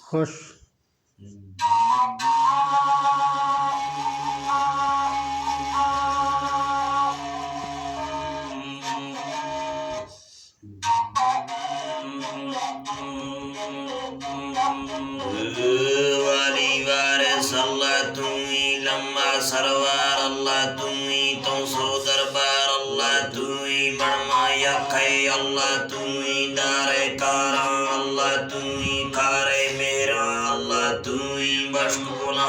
खुश वाली वारिस अल्लाह तू ही लम्मा सरवार अल्लाह तू ही तो सो दरबार अल्लाह तू ही मणमा यखे अल्लाह तू ही दारे कारा अल्लाह तू ही कारे मेरा अल्लाह तू ही बशकुला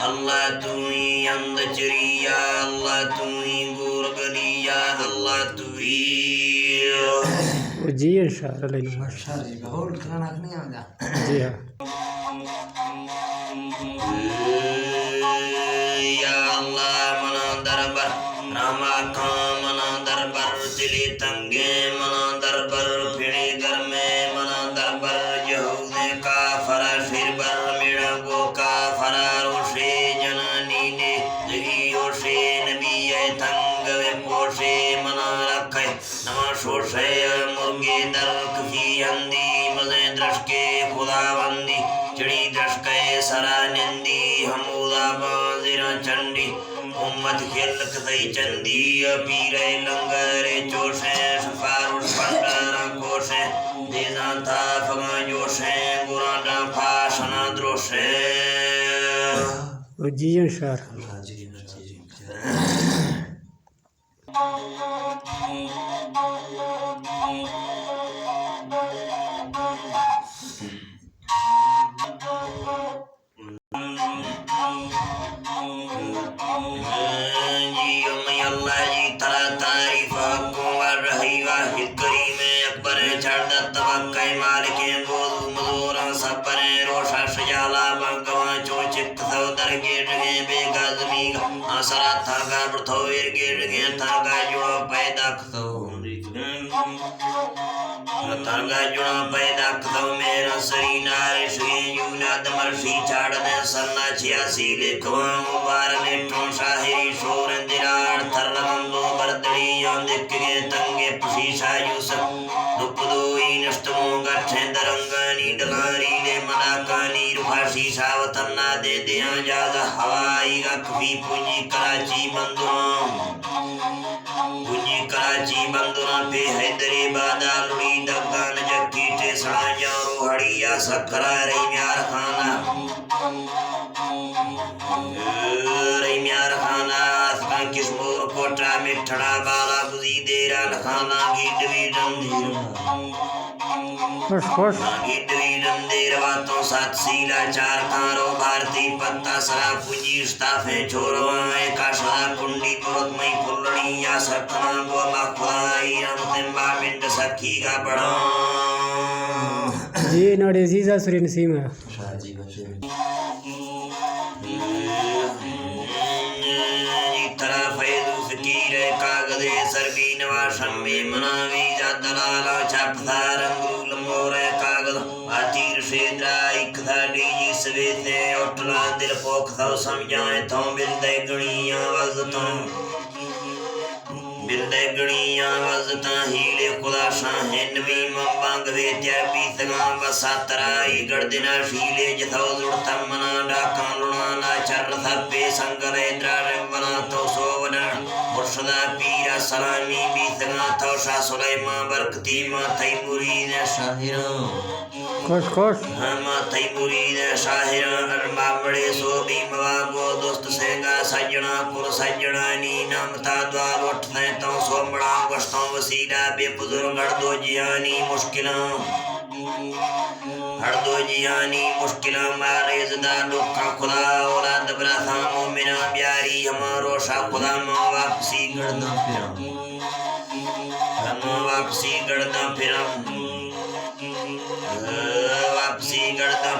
अल्लाह तू ही अंदचरिया अल्लाह तू ही गुरगलिया अल्लाह तू ही जी इंशाअल्लाह ले लूँगा जी हाँ या अल्लाह मना दरबार रामा का मना दरबार दिली तंगे मना दरबार फिरी घर में मना दरबार यहूदे का फरा फिर बर मेरा गो का फरा रोशे जनानी ने दही ओशे नबी तंग वे पोशे मना रखे नमा शोशे मुर्गे दर कफी अंदी मजे दृष्के खुदाबंदी चिड़ी दृष्के सरा नंदी हमूदा बाजिरा चंडी उम्मत खिलक दई चंदी पीरे लंगरे चोशे सफारुश भंडारा कोशे देजा था फगा जोशे गुराडा फाशना द्रोशे जी इंशाअल्लाह अल्लाह जी तला तारीफ को रही वाहिद करीम अकबर चढ़ तवक्कै मालिक बोलू मजूर सबर रोशा शजाला बगवा चोचित सौदर गिरगे बेगजमी असरा थागा बर्थोर गिरगे थागा जुड़ो पैदा खतो थागा जुड़ो पैदा खतो मेरा सरी नारे श्री यूनाद मर्शी छाड़ दे सन्ना 86 लिखवा मुबारक ने टों शाहिरी शोर दिराड़ थरलंदो बरदड़ी यादिक के तंगे पशीशा यूसुफ दुपदोई नष्टमो गठे दरंगानी डलारी ले मनाकानी रुखाशी सावतना दे दिया जादा हवाई अखबी पूंजी कराची बंदुरा पे हैदराबाद लुड़ी दफगान जक्की टेसड़ा जारो हड़िया सकरा रही म्यार खाना किस्मोर कोटा मिठड़ा बाला बुजी देरा लखाना गिडवी रंदेर बातों सात सीला चार कारो भारती पत्ता सरा पूंजी स्ताफे छोरवाए काशला कुंडी पुरतमई फुल्लड़ी या सतना गोमा खुदाई अंतिम्बा मिंड सखी का बड़ा जी नोड़े जीजा सुरी नसीम है कागदे सरबी नवाशम में मनावी जा दलाला छापता रंगूल मोरे कागद आतीर से ड्राइक था डीजी सवेते उठला दिल पोख था समझाए तो बिल्दे गणिया वजता हीले खुदा शाहे नबी मंबांग वे त्याबी तगा बसातराई गड़दिना शीले जथो जुड़ता मना डाका लुणाना चर थपे संगले द्रारे बना तो सोवना मुर्शदा पीरा सलामी भी तगा तो शाह सुलेमा बरकती मा तैमुरीद शाहिरा खुश मा तैमुरीद शाहिरा अरमा बड़े सो भी मवागो दोस्त सेगा सजना पुर सजना नी नामता द्वार उठते तो सोमड़ा गश्तों वसीला बेबुजुर्ग हर दो जियानी मुश्किल मारे जदा दुखा खुदा औलाद बराथा मोमिना प्यारी हमारो शा खुदा मां वापसी गड़दा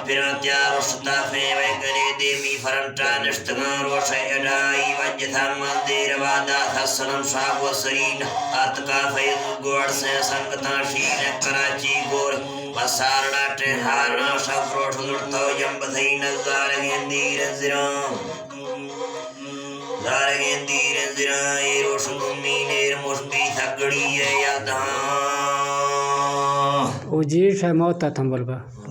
फिरा त्यार उस्ता फे वे करे देवी फरंटा नष्टगा रोशे अडाई वजथा मंदिर वादा हसनम शागो सरीन आतका फैज गोड़ से संगता शीन कराची गोर बसारड़ा टे हारना शफ्रोठ दुड़तो जंब थई नजार गेंदीर जिरा ए रोशन मीनेर मुश्बी थगड़ी है यादा ओ जी शमौता थंबलबा